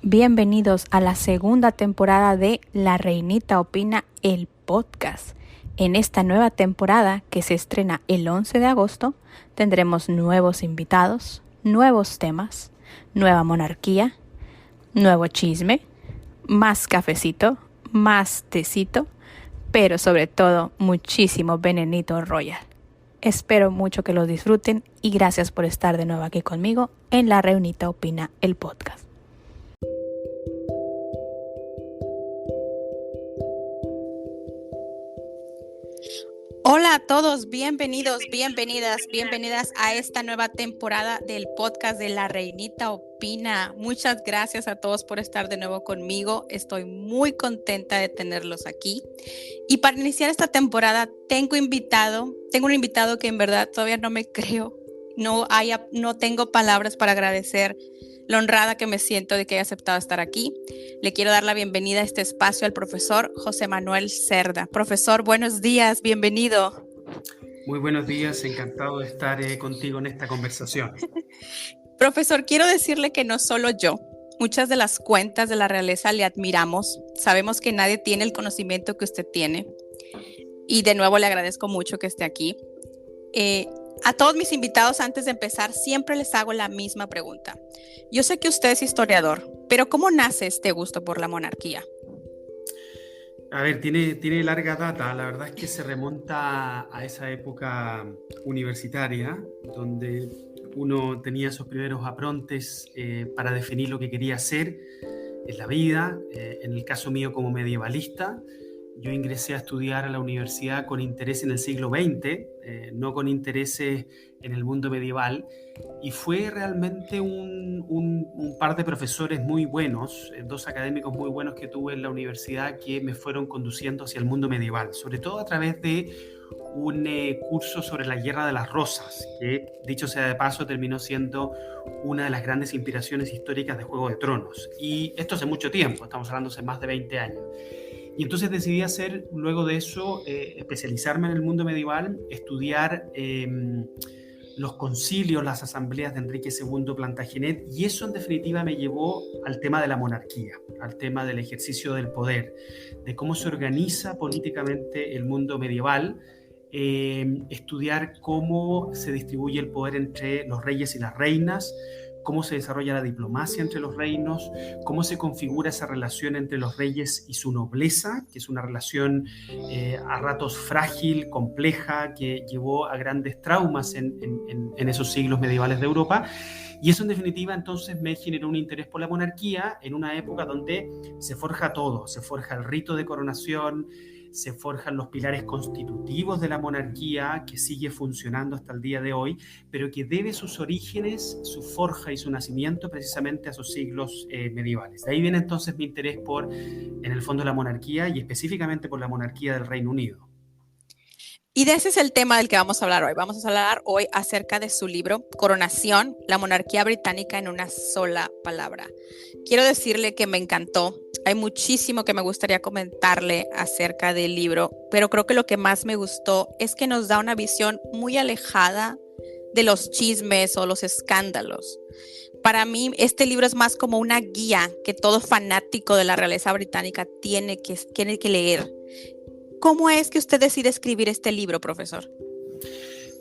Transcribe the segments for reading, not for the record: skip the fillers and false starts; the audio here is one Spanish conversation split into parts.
Bienvenidos a la segunda temporada de La Reinita Opina, el podcast. En esta nueva temporada, que se estrena el 11 de agosto, tendremos nuevos invitados, nuevos temas, nueva monarquía, nuevo chisme, más cafecito, más tecito, pero sobre todo muchísimo venenito royal. Espero mucho que lo disfruten y gracias por estar de nuevo aquí conmigo en La Reinita Opina, el podcast. Hola a todos, bienvenidas a esta nueva temporada del podcast de La Reinita Opina. Muchas gracias a todos por estar de nuevo conmigo. Estoy muy contenta de tenerlos aquí. Y para iniciar esta temporada tengo un invitado que en verdad todavía no me creo. No tengo palabras para agradecer lo honrada que me siento de que haya aceptado estar aquí. Le quiero dar la bienvenida a este espacio al profesor José Manuel Cerda. Profesor, buenos días, bienvenido. Muy buenos días, encantado de estar contigo en esta conversación. Profesor, quiero decirle que no solo yo, muchas de las cuentas de la realeza le admiramos. Sabemos que nadie tiene el conocimiento que usted tiene. Y de nuevo le agradezco mucho que esté aquí. A todos mis invitados, antes de empezar, siempre les hago la misma pregunta. Yo sé que usted es historiador, pero ¿cómo nace este gusto por la monarquía? A ver, tiene larga data. La verdad es que se remonta a esa época universitaria, donde uno tenía sus primeros aprontes para definir lo que quería hacer en la vida. En el caso mío, como medievalista, yo ingresé a estudiar a la universidad con interés en el siglo XX, no con intereses en el mundo medieval, y fue realmente un par de profesores muy buenos, dos académicos muy buenos que tuve en la universidad que me fueron conduciendo hacia el mundo medieval, sobre todo a través de un curso sobre la Guerra de las Rosas, que dicho sea de paso terminó siendo una de las grandes inspiraciones históricas de Juego de Tronos. Y esto hace mucho tiempo, estamos hablando hace más de 20 años. Y entonces decidí hacer, luego de eso, especializarme en el mundo medieval, estudiar los concilios, las asambleas de Enrique II Plantagenet, y eso en definitiva me llevó al tema de la monarquía, al tema del ejercicio del poder, de cómo se organiza políticamente el mundo medieval, estudiar cómo se distribuye el poder entre los reyes y las reinas, cómo se desarrolla la diplomacia entre los reinos, cómo se configura esa relación entre los reyes y su nobleza, que es una relación a ratos frágil, compleja, que llevó a grandes traumas en esos siglos medievales de Europa. Y eso en definitiva entonces me generó un interés por la monarquía en una época donde se forja todo, se forja el rito de coronación, se forjan los pilares constitutivos de la monarquía, que sigue funcionando hasta el día de hoy, pero que debe sus orígenes, su forja y su nacimiento precisamente a esos siglos medievales. De ahí viene entonces mi interés por, en el fondo, la monarquía y específicamente por la monarquía del Reino Unido. Y de ese es el tema del que vamos a hablar hoy. Vamos a hablar hoy acerca de su libro, Coronación, la monarquía británica en una sola palabra. Quiero decirle que me encantó. Hay muchísimo que me gustaría comentarle acerca del libro, pero creo que lo que más me gustó es que nos da una visión muy alejada de los chismes o los escándalos. Para mí, este libro es más como una guía que todo fanático de la realeza británica tiene que leer. ¿Cómo es que usted decide escribir este libro, profesor?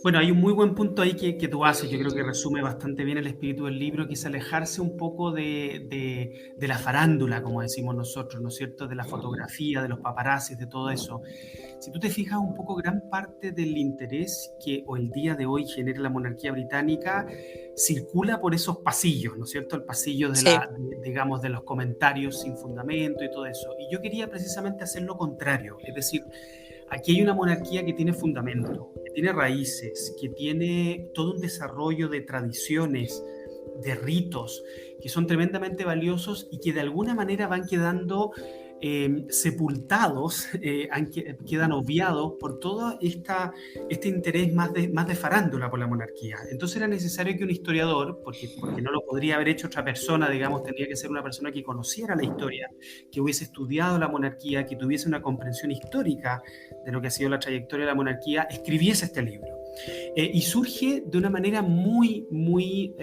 Bueno, hay un muy buen punto ahí que tú haces, yo creo que resume bastante bien el espíritu del libro, que es alejarse un poco de la farándula, como decimos nosotros, ¿no es cierto?, de la fotografía, de los paparazzis, de todo eso. Si tú te fijas un poco, gran parte del interés que hoy el día de hoy genera la monarquía británica circula por esos pasillos, ¿no es cierto?, el pasillo digamos, de los comentarios sin fundamento y todo eso. Y yo quería precisamente hacer lo contrario, es decir, aquí hay una monarquía que tiene fundamento, que tiene raíces, que tiene todo un desarrollo de tradiciones, de ritos, que son tremendamente valiosos y que de alguna manera van quedando sepultados, quedan obviados por todo este interés más de farándula por la monarquía. Entonces era necesario que un historiador, porque no lo podría haber hecho otra persona, digamos, tendría que ser una persona que conociera la historia, que hubiese estudiado la monarquía, que tuviese una comprensión histórica de lo que ha sido la trayectoria de la monarquía, escribiese este libro. Y surge de una manera muy, muy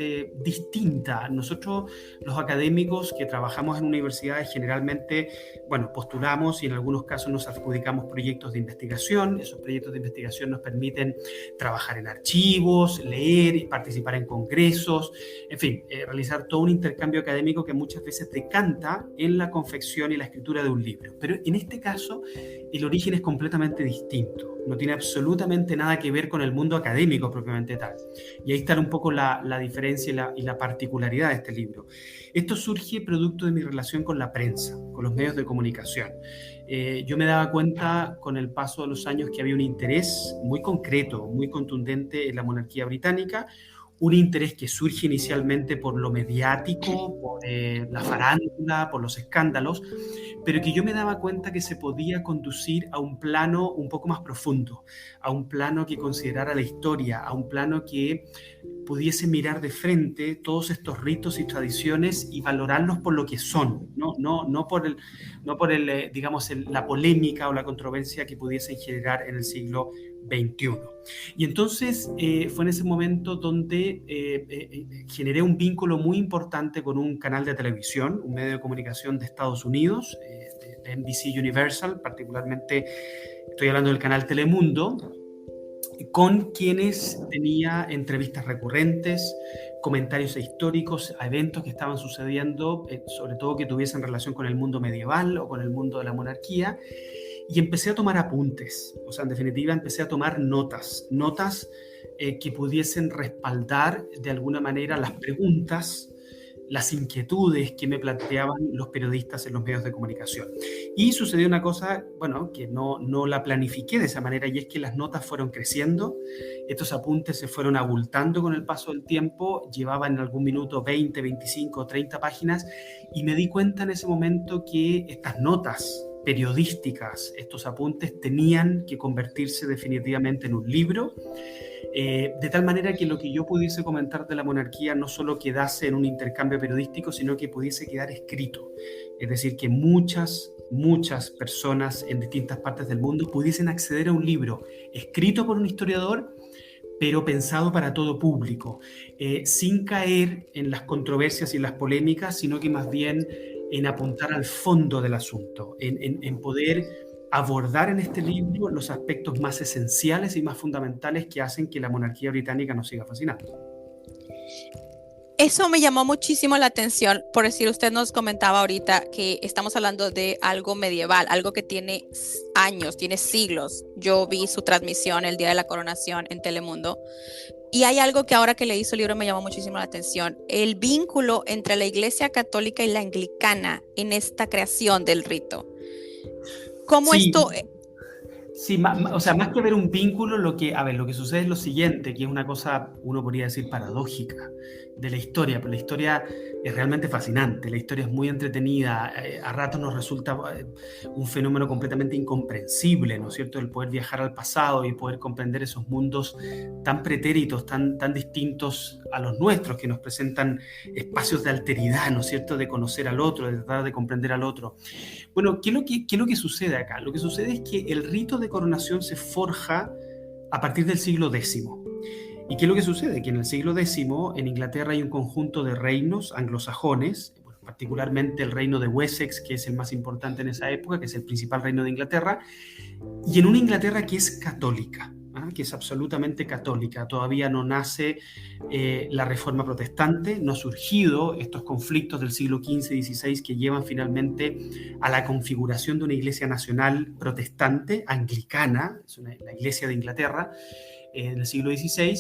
distinta. Nosotros, los académicos que trabajamos en universidades, generalmente, bueno, postulamos y en algunos casos nos adjudicamos proyectos de investigación. Esos proyectos de investigación nos permiten trabajar en archivos, leer y participar en congresos, en fin, realizar todo un intercambio académico que muchas veces decanta en la confección y la escritura de un libro. Pero en este caso, el origen es completamente distinto. No tiene absolutamente nada que ver con el mundo académico propiamente tal. Y ahí está un poco la diferencia y la particularidad de este libro. Esto surge producto de mi relación con la prensa, con los medios de comunicación. Yo me daba cuenta con el paso de los años que había un interés muy concreto, muy contundente en la monarquía británica, un interés que surge inicialmente por lo mediático, por la farándula, por los escándalos, pero que yo me daba cuenta que se podía conducir a un plano un poco más profundo, a un plano que considerara la historia, a un plano que pudiese mirar de frente todos estos ritos y tradiciones y valorarlos por lo que son, no por digamos, la polémica o la controversia que pudiesen generar en el siglo XXI. Y entonces fue en ese momento donde generé un vínculo muy importante con un canal de televisión, un medio de comunicación de Estados Unidos, de NBC Universal, particularmente estoy hablando del canal Telemundo, con quienes tenía entrevistas recurrentes, comentarios históricos a eventos que estaban sucediendo, sobre todo que tuviesen relación con el mundo medieval o con el mundo de la monarquía, y empecé a tomar apuntes, o sea, en definitiva empecé a tomar notas que pudiesen respaldar de alguna manera las preguntas, las inquietudes que me planteaban los periodistas en los medios de comunicación. Y sucedió una cosa, bueno, que no la planifiqué de esa manera, y es que las notas fueron creciendo, estos apuntes se fueron abultando con el paso del tiempo, llevaban en algún minuto 20, 25, 30 páginas, y me di cuenta en ese momento que estas notas periodísticas, estos apuntes, tenían que convertirse definitivamente en un libro, de tal manera que lo que yo pudiese comentar de la monarquía no solo quedase en un intercambio periodístico, sino que pudiese quedar escrito. Es decir, que muchas personas en distintas partes del mundo pudiesen acceder a un libro escrito por un historiador, pero pensado para todo público, sin caer en las controversias y las polémicas, sino que más bien en apuntar al fondo del asunto, en poder abordar en este libro los aspectos más esenciales y más fundamentales que hacen que la monarquía británica nos siga fascinando. Eso me llamó muchísimo la atención, por decir, usted nos comentaba ahorita que estamos hablando de algo medieval, algo que tiene años, tiene siglos. Yo vi su transmisión el día de la coronación en Telemundo, y hay algo que ahora que leí su libro me llamó muchísimo la atención, el vínculo entre la Iglesia Católica y la Anglicana en esta creación del rito. ¿Cómo Sí. esto...? Sí, o sea, más que ver un vínculo, lo que sucede es lo siguiente, que es una cosa, uno podría decir, paradójica de la historia, pero la historia es realmente fascinante, la historia es muy entretenida, a ratos nos resulta un fenómeno completamente incomprensible, ¿no es cierto?, el poder viajar al pasado y poder comprender esos mundos tan pretéritos, tan distintos a los nuestros, que nos presentan espacios de alteridad, ¿no es cierto?, de conocer al otro, de tratar de comprender al otro. Bueno, ¿qué es lo que sucede acá? Lo que sucede es que el rito de coronación se forja a partir del siglo X. ¿Y qué es lo que sucede? Que en el siglo X en Inglaterra hay un conjunto de reinos anglosajones, particularmente el reino de Wessex, que es el más importante en esa época, que es el principal reino de Inglaterra, y en una Inglaterra que es católica, que es absolutamente católica. Todavía no nace la reforma protestante, no han surgido estos conflictos del siglo XV y XVI que llevan finalmente a la configuración de una iglesia nacional protestante, anglicana, es la iglesia de Inglaterra, en el siglo XVI.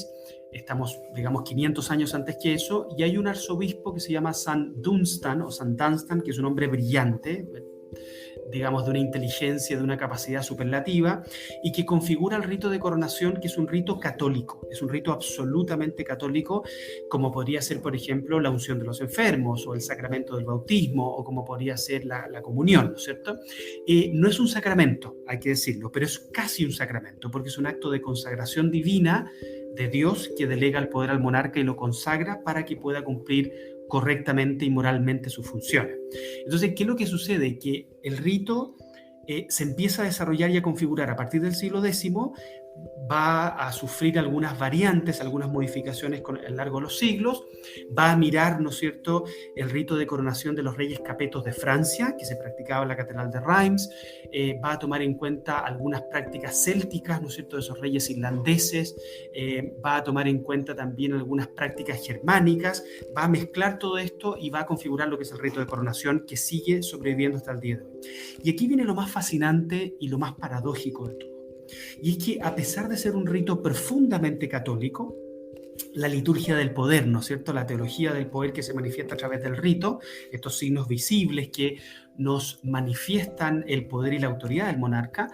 Estamos, digamos, 500 años antes que eso, y hay un arzobispo que se llama St. Dunstan, que es un hombre brillante, digamos, de una inteligencia, de una capacidad superlativa, y que configura el rito de coronación, que es un rito católico, es un rito absolutamente católico, como podría ser, por ejemplo, la unción de los enfermos, o el sacramento del bautismo, o como podría ser la comunión, ¿no es cierto? No es un sacramento, hay que decirlo, pero es casi un sacramento, porque es un acto de consagración divina de Dios que delega el poder al monarca y lo consagra para que pueda cumplir correctamente y moralmente sus funciones. Entonces, ¿qué es lo que sucede? Que el rito se empieza a desarrollar y a configurar a partir del siglo X, va a sufrir algunas variantes, algunas modificaciones a lo largo de los siglos, va a mirar, ¿no es cierto?, el rito de coronación de los reyes capetos de Francia, que se practicaba en la Catedral de Reims, va a tomar en cuenta algunas prácticas célticas, ¿no es cierto?, de esos reyes irlandeses, va a tomar en cuenta también algunas prácticas germánicas, va a mezclar todo esto y va a configurar lo que es el rito de coronación que sigue sobreviviendo hasta el día de hoy. Y aquí viene lo más fascinante y lo más paradójico de todo. Y es que a pesar de ser un rito profundamente católico, la liturgia del poder, ¿no es cierto?, la teología del poder que se manifiesta a través del rito, estos signos visibles que nos manifiestan el poder y la autoridad del monarca,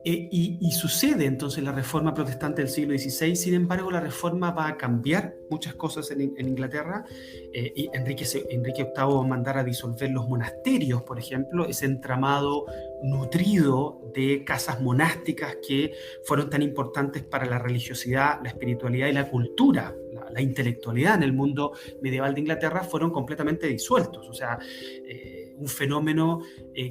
y sucede entonces la reforma protestante del siglo XVI. Sin embargo, la reforma va a cambiar muchas cosas en Inglaterra. Y Enrique VIII va a mandar a disolver los monasterios, por ejemplo, ese entramado nutrido de casas monásticas que fueron tan importantes para la religiosidad, la espiritualidad y la cultura, la intelectualidad en el mundo medieval de Inglaterra, fueron completamente disueltos. O sea, un fenómeno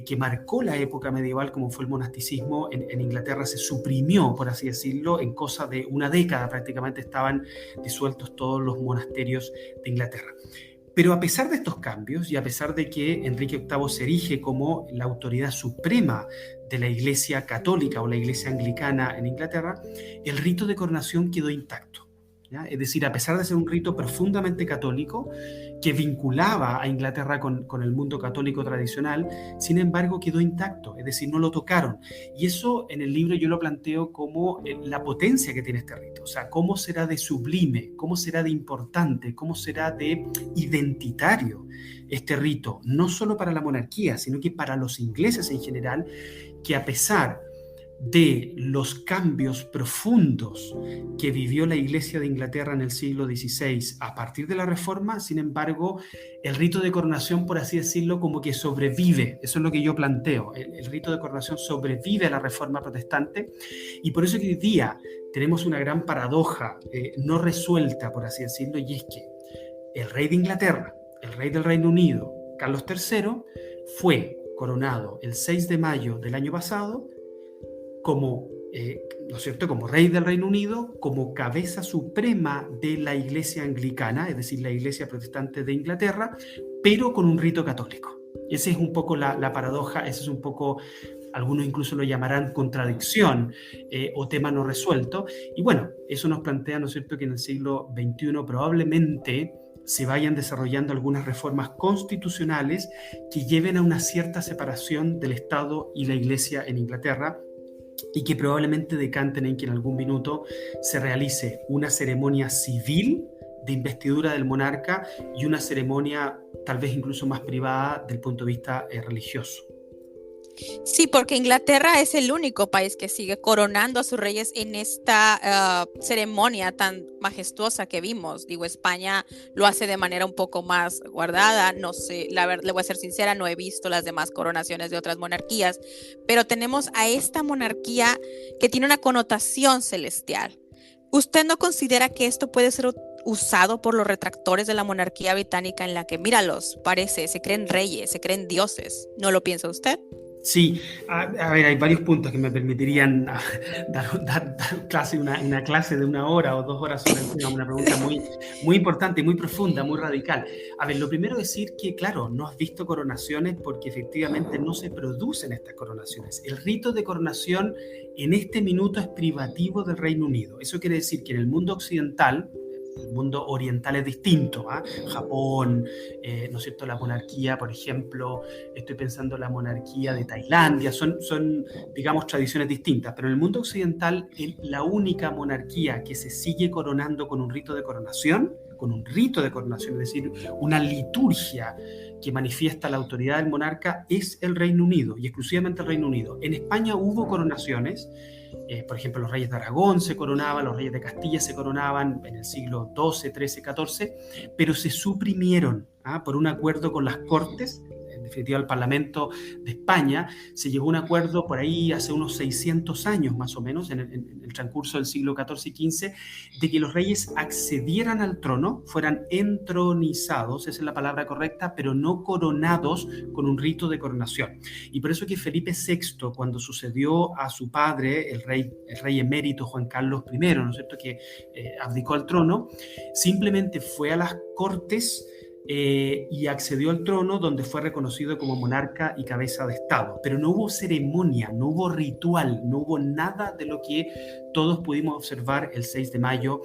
que marcó la época medieval, como fue el monasticismo, en Inglaterra se suprimió, por así decirlo, en cosa de una década prácticamente estaban disueltos todos los monasterios de Inglaterra. Pero a pesar de estos cambios y a pesar de que Enrique VIII se erige como la autoridad suprema de la Iglesia católica o la Iglesia anglicana en Inglaterra, el rito de coronación quedó intacto, ¿ya? Es decir, a pesar de ser un rito profundamente católico que vinculaba a Inglaterra con el mundo católico tradicional, sin embargo quedó intacto, es decir, no lo tocaron. Y eso en el libro yo lo planteo como la potencia que tiene este rito, o sea, cómo será de sublime, cómo será de importante, cómo será de identitario este rito, no solo para la monarquía, sino que para los ingleses en general, que a pesar de los cambios profundos que vivió la Iglesia de Inglaterra en el siglo XVI a partir de la Reforma, sin embargo, el rito de coronación, por así decirlo, como que sobrevive. Eso es lo que yo planteo. El rito de coronación sobrevive a la Reforma protestante, y por eso que hoy día tenemos una gran paradoja no resuelta, por así decirlo, y es que el rey de Inglaterra, el rey del Reino Unido, Carlos III, fue coronado el 6 de mayo del año pasado como, ¿no es cierto?, como rey del Reino Unido, como cabeza suprema de la Iglesia anglicana, es decir, la Iglesia protestante de Inglaterra, pero con un rito católico. Esa es un poco la paradoja, ese es un poco, algunos incluso lo llamarán contradicción o tema no resuelto. Y bueno, eso nos plantea, ¿no es cierto?, que en el siglo XXI probablemente se vayan desarrollando algunas reformas constitucionales que lleven a una cierta separación del Estado y la Iglesia en Inglaterra, y que probablemente decanten en que en algún minuto se realice una ceremonia civil de investidura del monarca y una ceremonia tal vez incluso más privada del punto de vista religioso. Sí, porque Inglaterra es el único país que sigue coronando a sus reyes en esta ceremonia tan majestuosa que vimos. Digo, España lo hace de manera un poco más guardada. No sé, le voy a ser sincera, no he visto las demás coronaciones de otras monarquías, pero tenemos a esta monarquía que tiene una connotación celestial. ¿Usted no considera que esto puede ser usado por los retractores de la monarquía británica, en la que, míralos, parece, se creen reyes, se creen dioses? ¿No lo piensa usted? Sí, a ver, hay varios puntos que me permitirían dar una clase de 1 hora o 2 horas sobre el tema, una pregunta muy importante, muy profunda, muy radical. A ver, lo primero es decir que, claro, no has visto coronaciones porque efectivamente no se producen estas coronaciones. El rito de coronación en este minuto es privativo del Reino Unido. Eso quiere decir que en el mundo occidental, el mundo oriental es distinto, ¿eh? Japón, ¿no es cierto?, la monarquía, por ejemplo, estoy pensando en la monarquía de Tailandia, son, digamos, tradiciones distintas, pero en el mundo occidental la única monarquía que se sigue coronando con un rito de coronación, es decir, una liturgia que manifiesta la autoridad del monarca, es el Reino Unido, y exclusivamente el Reino Unido. En España hubo coronaciones. Por ejemplo, los reyes de Aragón se coronaban, los reyes de Castilla se coronaban en el siglo XII, XIII, XIV, pero se suprimieron por un acuerdo con las Cortes, es definitiva el Parlamento de España, se llegó a un acuerdo por ahí hace unos 600 años más o menos, en el transcurso del siglo XIV y XV, de que los reyes accedieran al trono, fueran entronizados, esa es la palabra correcta, pero no coronados con un rito de coronación. Y por eso que Felipe VI, cuando sucedió a su padre, el rey emérito Juan Carlos I, ¿no es cierto?, que abdicó al trono, simplemente fue a las cortes y accedió al trono, donde fue reconocido como monarca y cabeza de Estado. Pero no hubo ceremonia, no hubo ritual, no hubo nada de lo que todos pudimos observar el 6 de mayo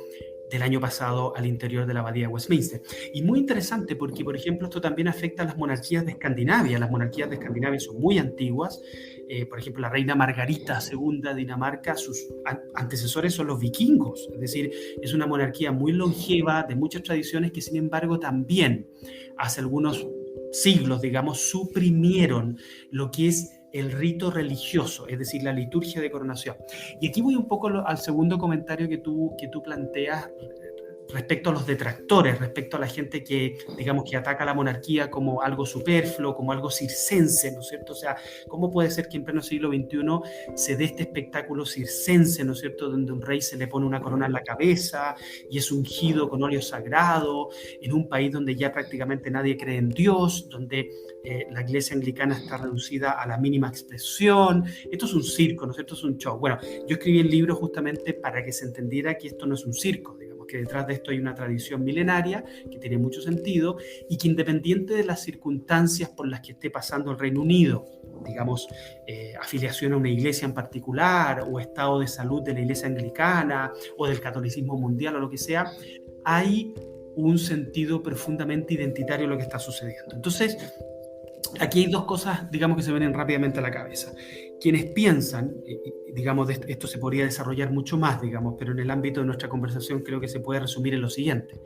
del año pasado al interior de la abadía de Westminster. Y muy interesante porque, por ejemplo, esto también afecta a las monarquías de Escandinavia. Las monarquías de Escandinavia son muy antiguas. Por ejemplo, la reina Margarita II de Dinamarca, sus antecesores son los vikingos. Es decir, es una monarquía muy longeva, de muchas tradiciones, que sin embargo también hace algunos siglos, digamos, suprimieron lo que es el rito religioso, es decir, la liturgia de coronación. Y aquí voy un poco al segundo comentario que tú planteas respecto a los detractores, respecto a la gente que, digamos, que ataca a la monarquía como algo superfluo, como algo circense, ¿no es cierto? O sea, ¿cómo puede ser que en pleno siglo XXI se dé este espectáculo circense, ¿no es cierto?, donde un rey se le pone una corona en la cabeza y es ungido con óleo sagrado, en un país donde ya prácticamente nadie cree en Dios, donde la iglesia anglicana está reducida a la mínima expresión? Esto es un circo, ¿no es cierto? Es un show. Bueno, yo escribí el libro justamente para que se entendiera que esto no es un circo, digamos, que detrás de esto hay una tradición milenaria que tiene mucho sentido y que, independiente de las circunstancias por las que esté pasando el Reino Unido, digamos, afiliación a una iglesia en particular o estado de salud de la iglesia anglicana o del catolicismo mundial o lo que sea, hay un sentido profundamente identitario en lo que está sucediendo. Entonces, aquí hay dos cosas, digamos, que se vienen rápidamente a la cabeza. Quienes piensan, digamos, esto se podría desarrollar mucho más, digamos, pero en el ámbito de nuestra conversación creo que se puede resumir en lo siguiente.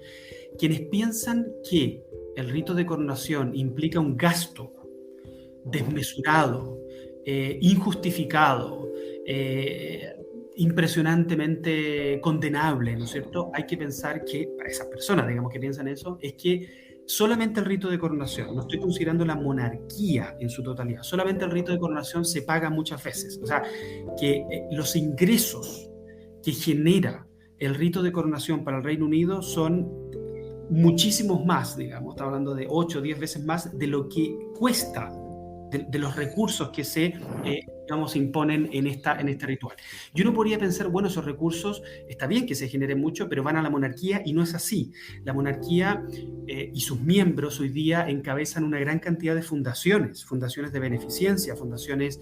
Quienes piensan que el rito de coronación implica un gasto desmesurado, injustificado, impresionantemente condenable, ¿no es cierto? Hay que pensar que, para esas personas, digamos, que piensan eso, es que solamente el rito de coronación, no estoy considerando la monarquía en su totalidad, solamente el rito de coronación se paga muchas veces. O sea, que los ingresos que genera el rito de coronación para el Reino Unido son muchísimos más, digamos, está hablando de 8 o 10 veces más de lo que cuesta, de los recursos que se digamos, imponen en este ritual. Y uno podría pensar, bueno, esos recursos, está bien que se generen mucho, pero van a la monarquía, y no es así. La monarquía y sus miembros hoy día encabezan una gran cantidad de fundaciones de beneficencia, fundaciones,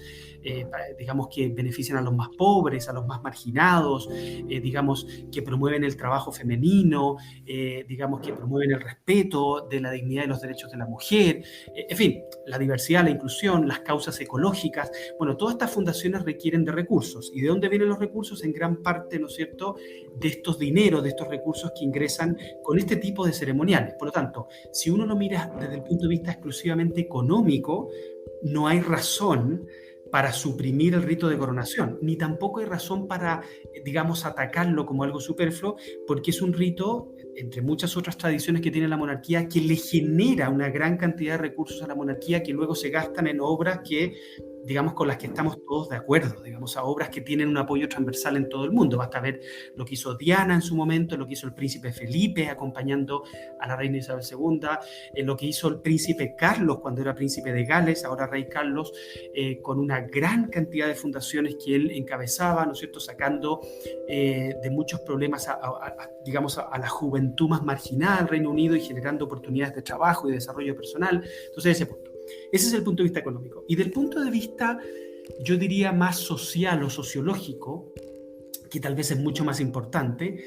digamos, que benefician a los más pobres, a los más marginados, digamos, que promueven el trabajo femenino, digamos, que promueven el respeto de la dignidad y los derechos de la mujer, en fin, la diversidad, la inclusión, las causas ecológicas. Bueno, todas estas fundaciones requieren de recursos. ¿Y de dónde vienen los recursos? En gran parte, ¿no es cierto?, de estos dineros, de estos recursos que ingresan con este tipo de ceremoniales. Por lo tanto, si uno lo mira desde el punto de vista exclusivamente económico, no hay razón para suprimir el rito de coronación, ni tampoco hay razón para, digamos, atacarlo como algo superfluo, porque es un rito, entre muchas otras tradiciones que tiene la monarquía, que le genera una gran cantidad de recursos a la monarquía que luego se gastan en obras que, digamos, con las que estamos todos de acuerdo, digamos, a obras que tienen un apoyo transversal en todo el mundo. Basta ver lo que hizo Diana en su momento, lo que hizo el príncipe Felipe acompañando a la reina Isabel II, lo que hizo el príncipe Carlos cuando era príncipe de Gales, ahora rey Carlos, con una gran cantidad de fundaciones que él encabezaba, ¿no es cierto?, sacando de muchos problemas digamos, a la juventud más marginada del Reino Unido y generando oportunidades de trabajo y de desarrollo personal. Entonces, ese punto. Ese es el punto de vista económico. Y del punto de vista, yo diría, más social o sociológico, que tal vez es mucho más importante,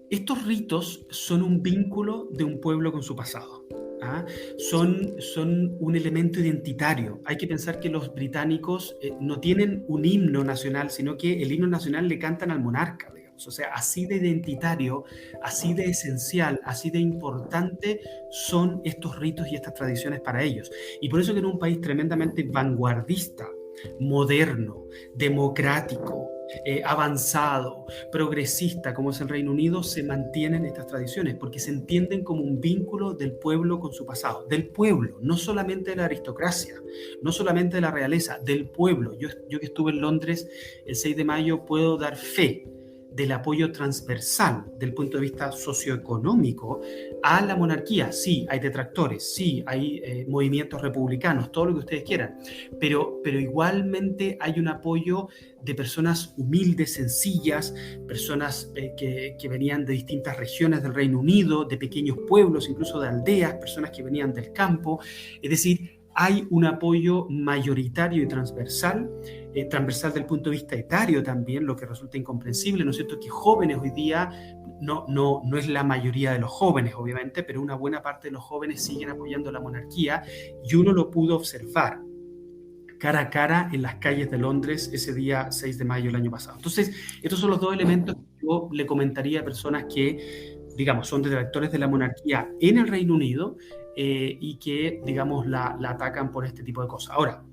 estos ritos son un vínculo de un pueblo con su pasado. ¿Ah? Son un elemento identitario. Hay que pensar que los británicos no tienen un himno nacional, sino que el himno nacional le cantan al monarca. O sea, así de identitario, así de esencial, así de importante son estos ritos y estas tradiciones para ellos. Y por eso que en un país tremendamente vanguardista, moderno, democrático, avanzado, progresista como es el Reino Unido, se mantienen estas tradiciones porque se entienden como un vínculo del pueblo con su pasado, del pueblo, no solamente de la aristocracia, no solamente de la realeza, del pueblo. Yo que estuve en Londres el 6 de mayo puedo dar fe del apoyo transversal del punto de vista socioeconómico a la monarquía. Sí, hay detractores, sí, hay movimientos republicanos, todo lo que ustedes quieran, pero igualmente hay un apoyo de personas humildes, sencillas, personas que venían de distintas regiones del Reino Unido, de pequeños pueblos, incluso de aldeas, personas que venían del campo. Es decir, hay un apoyo mayoritario y transversal del punto de vista etario también, lo que resulta incomprensible, ¿no es cierto? Que jóvenes hoy día, no es la mayoría de los jóvenes, obviamente, pero una buena parte de los jóvenes siguen apoyando la monarquía y uno lo pudo observar cara a cara en las calles de Londres ese día 6 de mayo del año pasado. Entonces, estos son los dos elementos que yo le comentaría a personas que, digamos, son detractores de la monarquía en el Reino Unido y que, digamos, la atacan por este tipo de cosas. Ahora,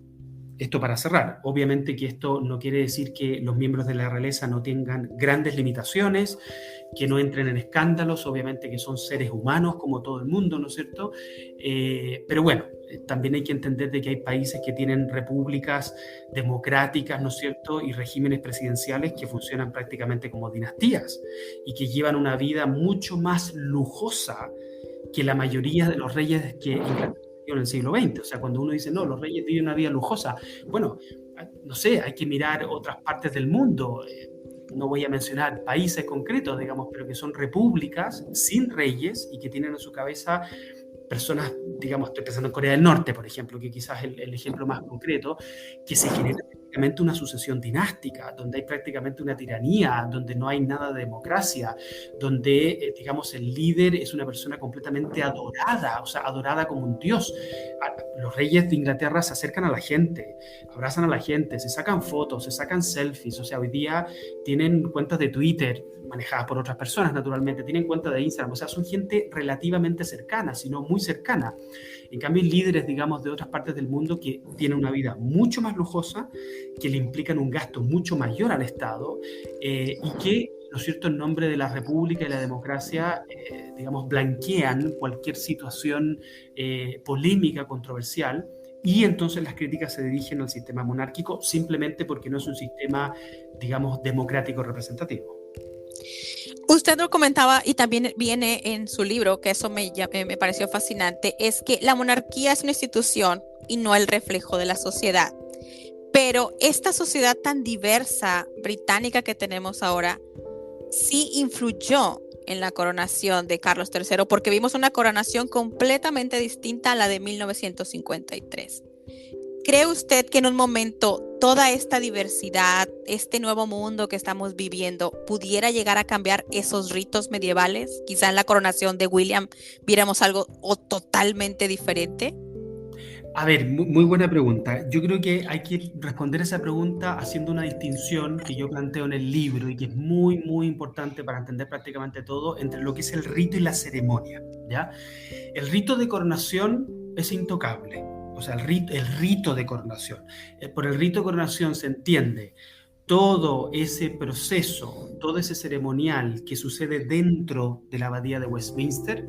esto para cerrar, obviamente que esto no quiere decir que los miembros de la realeza no tengan grandes limitaciones, que no entren en escándalos, obviamente que son seres humanos como todo el mundo, ¿no es cierto? Pero bueno, también hay que entender de que hay países que tienen repúblicas democráticas, ¿no es cierto? Y regímenes presidenciales que funcionan prácticamente como dinastías y que llevan una vida mucho más lujosa que la mayoría de los reyes que en el siglo XX. O sea, cuando uno dice, no, los reyes viven una vida lujosa, bueno, no sé, hay que mirar otras partes del mundo. No voy a mencionar países concretos, digamos, pero que son repúblicas sin reyes y que tienen en su cabeza personas, digamos, estoy pensando en Corea del Norte, por ejemplo, que quizás es el ejemplo más concreto, que se genera prácticamente una sucesión dinástica, donde hay prácticamente una tiranía, donde no hay nada de democracia, donde, digamos, el líder es una persona completamente adorada, o sea, adorada como un dios. Los reyes de Inglaterra se acercan a la gente, abrazan a la gente, se sacan fotos, se sacan selfies, o sea, hoy día tienen cuentas de Twitter, manejadas por otras personas, naturalmente, tienen cuenta de Instagram, o sea, son gente relativamente cercana, sino muy cercana. En cambio, hay líderes, digamos, de otras partes del mundo que tienen una vida mucho más lujosa, que le implican un gasto mucho mayor al Estado y que, ¿no es cierto?, en nombre de la república y la democracia, digamos, blanquean cualquier situación polémica, controversial, y entonces las críticas se dirigen al sistema monárquico simplemente porque no es un sistema, digamos, democrático representativo. Usted lo comentaba y también viene en su libro, que eso me pareció fascinante, es que la monarquía es una institución y no el reflejo de la sociedad. Pero esta sociedad tan diversa británica que tenemos ahora sí influyó en la coronación de Carlos III, porque vimos una coronación completamente distinta a la de 1953. ¿Cree usted que en un momento toda esta diversidad, este nuevo mundo que estamos viviendo, pudiera llegar a cambiar esos ritos medievales? Quizá en la coronación de William viéramos algo totalmente diferente. A ver, muy buena pregunta. Yo creo que hay que responder esa pregunta haciendo una distinción que yo planteo en el libro y que es muy, muy importante para entender prácticamente todo entre lo que es el rito y la ceremonia, ¿ya? El rito de coronación es intocable, o sea, el rito de coronación. Por el rito de coronación se entiende todo ese proceso, todo ese ceremonial que sucede dentro de la abadía de Westminster,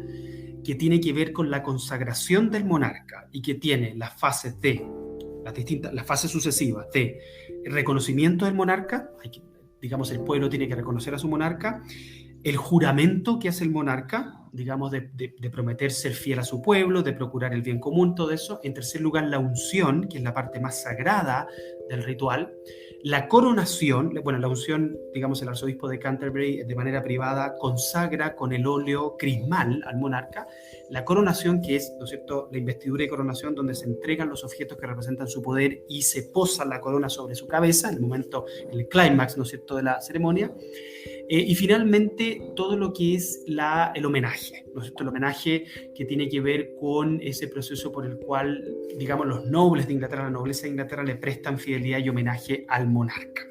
que tiene que ver con la consagración del monarca y que tiene las fases las fases sucesivas de reconocimiento del monarca, digamos, el pueblo tiene que reconocer a su monarca, el juramento que hace el monarca, digamos, de prometer ser fiel a su pueblo, de procurar el bien común, todo eso. En tercer lugar, la unción, que es la parte más sagrada del ritual. La coronación, bueno, la unción, digamos, el arzobispo de Canterbury de manera privada consagra con el óleo crismal al monarca. La coronación, que es, ¿no es cierto?, la investidura y coronación, donde se entregan los objetos que representan su poder y se posa la corona sobre su cabeza, en el momento, en el clímax, ¿no es cierto?, de la ceremonia. Y finalmente, todo lo que es el homenaje, ¿no es cierto? El homenaje que tiene que ver con ese proceso por el cual, digamos, los nobles de Inglaterra, la nobleza de Inglaterra le prestan fidelidad y homenaje al monarca.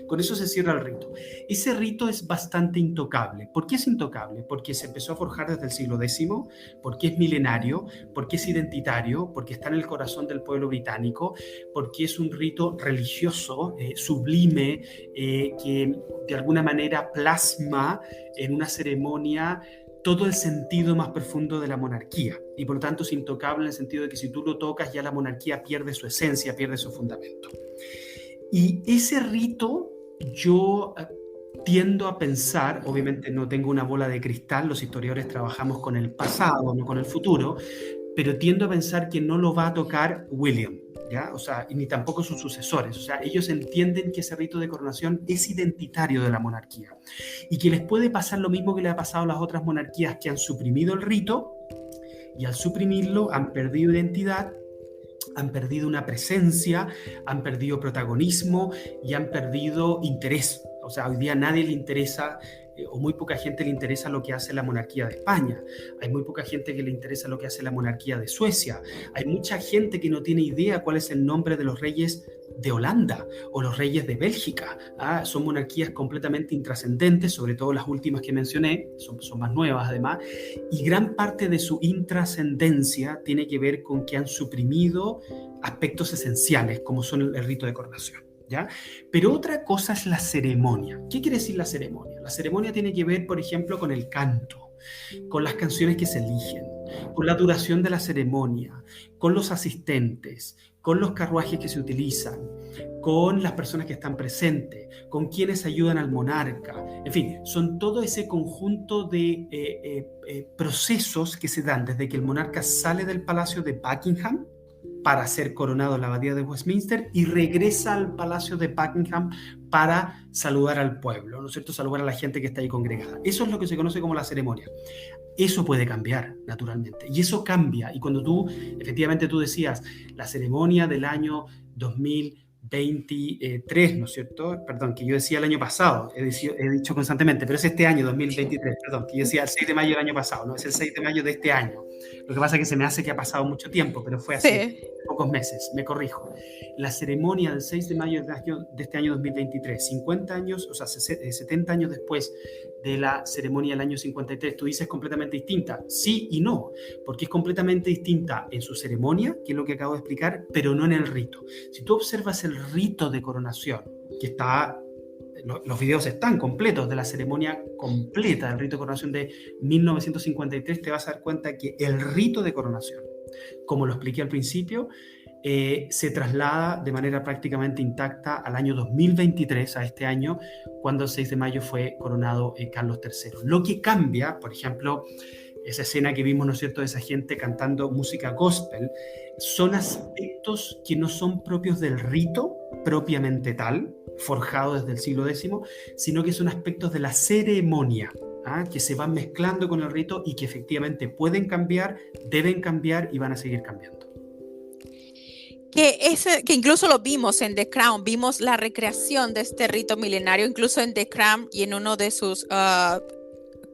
Con eso se cierra el rito. Ese rito es bastante intocable. ¿Por qué es intocable? Porque se empezó a forjar desde el siglo X, porque es milenario, porque es identitario, porque está en el corazón del pueblo británico, porque es un rito religioso, sublime, que de alguna manera plasma en una ceremonia todo el sentido más profundo de la monarquía, y por lo tanto es intocable en el sentido de que si tú lo tocas ya la monarquía pierde su esencia, pierde su fundamento. Y ese rito yo tiendo a pensar, obviamente no tengo una bola de cristal, los historiadores trabajamos con el pasado, no con el futuro, pero tiendo a pensar que no lo va a tocar William, ¿ya? O sea, ni tampoco sus sucesores. O sea, ellos entienden que ese rito de coronación es identitario de la monarquía y que les puede pasar lo mismo que le ha pasado a las otras monarquías que han suprimido el rito, y al suprimirlo han perdido identidad, han perdido una presencia, han perdido protagonismo y han perdido interés. O sea, hoy día a nadie le interesa, o muy poca gente le interesa lo que hace la monarquía de España. Hay muy poca gente que le interesa lo que hace la monarquía de Suecia. Hay mucha gente que no tiene idea cuál es el nombre de los reyes de Holanda o los reyes de Bélgica. Son monarquías completamente intrascendentes, sobre todo las últimas que mencioné, son más nuevas además, y gran parte de su intrascendencia tiene que ver con que han suprimido aspectos esenciales, como son el rito de coronación. ¿Ya? Pero otra cosa es la ceremonia. ¿Qué quiere decir la ceremonia? La ceremonia tiene que ver, por ejemplo, con el canto, con las canciones que se eligen, con la duración de la ceremonia, con los asistentes, con los carruajes que se utilizan, con las personas que están presentes, con quienes ayudan al monarca. En fin, son todo ese conjunto de procesos que se dan desde que el monarca sale del palacio de Buckingham para ser coronado en la abadía de Westminster y regresa al palacio de Buckingham para saludar al pueblo, ¿no es cierto? Saludar a la gente que está ahí congregada. Eso es lo que se conoce como la ceremonia. Eso puede cambiar, naturalmente, y eso cambia. Y cuando efectivamente tú decías, la ceremonia del año 2023, ¿no es cierto? Perdón, que yo decía el año pasado, he dicho constantemente, pero es este año, 2023, perdón, que yo decía el 6 de mayo del año pasado, no, es el 6 de mayo de este año. Lo que pasa es que se me hace que ha pasado mucho tiempo, pero fue hace pocos meses, me corrijo. La ceremonia del 6 de mayo de este año 2023, 50 años, o sea, 70 años después de la ceremonia del año 53, tú dices completamente distinta. Sí y no, porque es completamente distinta en su ceremonia, que es lo que acabo de explicar, pero no en el rito. Si tú observas el rito de coronación, que está... Los videos están completos de la ceremonia completa del rito de coronación de 1953, te vas a dar cuenta que el rito de coronación, como lo expliqué al principio, se traslada de manera prácticamente intacta al año 2023, a este año, cuando el 6 de mayo fue coronado Carlos III. Lo que cambia, por ejemplo, esa escena que vimos, ¿no es cierto?, de esa gente cantando música gospel, son aspectos que no son propios del rito propiamente tal, forjado desde el siglo X, sino que son aspectos de la ceremonia, que se van mezclando con el rito y que efectivamente pueden cambiar, deben cambiar y van a seguir cambiando. Que incluso lo vimos en The Crown, vimos la recreación de este rito milenario, incluso en The Crown y en uno de sus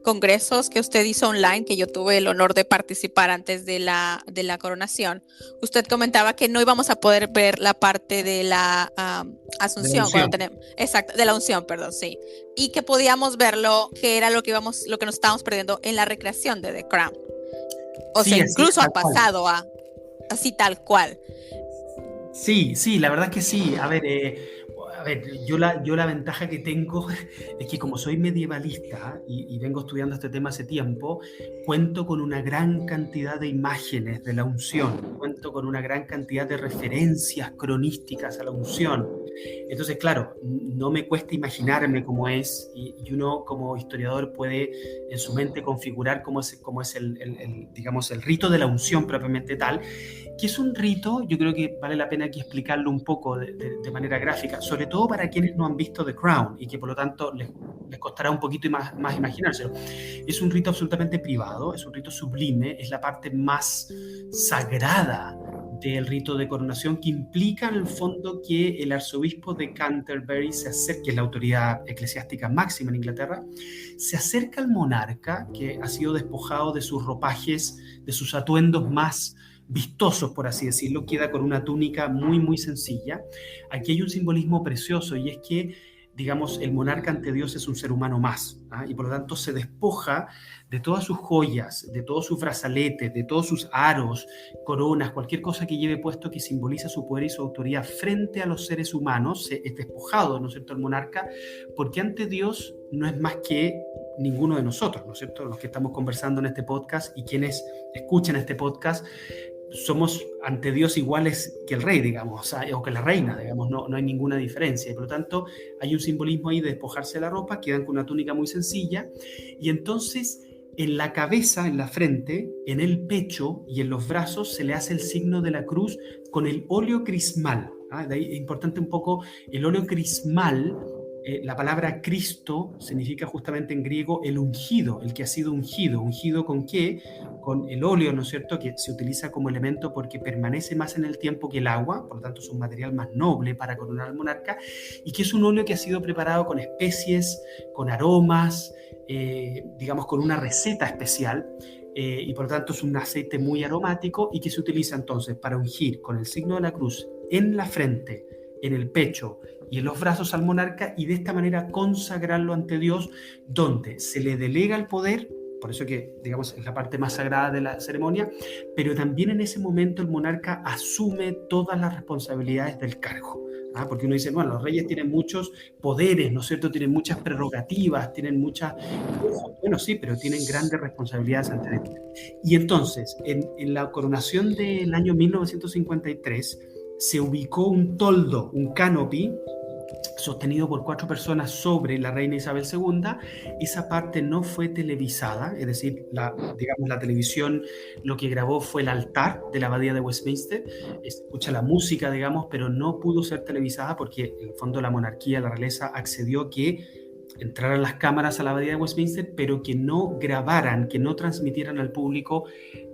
congresos que usted hizo online, que yo tuve el honor de participar antes de la coronación. Usted comentaba que no íbamos a poder ver la parte de la asunción, de la unción, perdón, sí, y que podíamos verlo, que era lo que nos estábamos perdiendo en la recreación de The Crown. O sea, incluso ha pasado así tal cual. Sí, la verdad es que sí. A ver, yo la ventaja que tengo es que como soy medievalista y vengo estudiando este tema hace tiempo, cuento con una gran cantidad de imágenes de la unción, cuento con una gran cantidad de referencias cronísticas a la unción. Entonces, claro, no me cuesta imaginarme cómo es, y uno como historiador puede en su mente configurar cómo es digamos, el rito de la unción propiamente tal, que es un rito, yo creo que vale la pena aquí explicarlo un poco de manera gráfica, sobre todo para quienes no han visto The Crown y que por lo tanto les costará un poquito más imaginárselo. Es un rito absolutamente privado, es un rito sublime, es la parte más sagrada del rito de coronación, que implica en el fondo que el arzobispo de Canterbury se acerque, que es la autoridad eclesiástica máxima en Inglaterra, se acerca al monarca que ha sido despojado de sus ropajes, de sus atuendos más vistosos, por así decirlo, queda con una túnica muy, muy sencilla. Aquí hay un simbolismo precioso, y es que, digamos, el monarca ante Dios es un ser humano más, ¿ah? Y por lo tanto se despoja de todas sus joyas, de todos sus brazaletes, de todos sus aros, coronas, cualquier cosa que lleve puesto que simboliza su poder y su autoridad frente a los seres humanos. Es despojado, ¿no es cierto?, el monarca, porque ante Dios no es más que ninguno de nosotros, ¿no es cierto?, los que estamos conversando en este podcast y quienes escuchan este podcast. Somos ante Dios iguales que el rey, digamos, o que la reina, digamos, no hay ninguna diferencia. Y por lo tanto, hay un simbolismo ahí de despojarse de la ropa, quedan con una túnica muy sencilla, y entonces en la cabeza, en la frente, en el pecho y en los brazos se le hace el signo de la cruz con el óleo crismal. De ahí es importante un poco el óleo crismal. La palabra Cristo significa justamente en griego el ungido, el que ha sido ungido. ¿Ungido con qué? Con el óleo, ¿no es cierto?, que se utiliza como elemento porque permanece más en el tiempo que el agua, por lo tanto es un material más noble para coronar al monarca, y que es un óleo que ha sido preparado con especies, con aromas, digamos con una receta especial, y por lo tanto es un aceite muy aromático y que se utiliza entonces para ungir con el signo de la cruz en la frente, en el pecho y en los brazos al monarca, y de esta manera consagrarlo ante Dios, donde se le delega el poder. Por eso que, digamos, es la parte más sagrada de la ceremonia, pero también en ese momento el monarca asume todas las responsabilidades del cargo. Porque uno dice, bueno, los reyes tienen muchos poderes, ¿no es cierto?, tienen muchas prerrogativas, tienen muchas... Bueno, sí, pero tienen grandes responsabilidades ante Dios. Y entonces, en la coronación del año 1953, se ubicó un toldo, un canopy, sostenido por 4 personas sobre la reina Isabel II. Esa parte no fue televisada, es decir, digamos, la televisión lo que grabó fue el altar de la abadía de Westminster, escucha la música, digamos, pero no pudo ser televisada porque en el fondo la monarquía, la realeza, accedió a que entraran las cámaras a la abadía de Westminster, pero que no grabaran, que no transmitieran al público,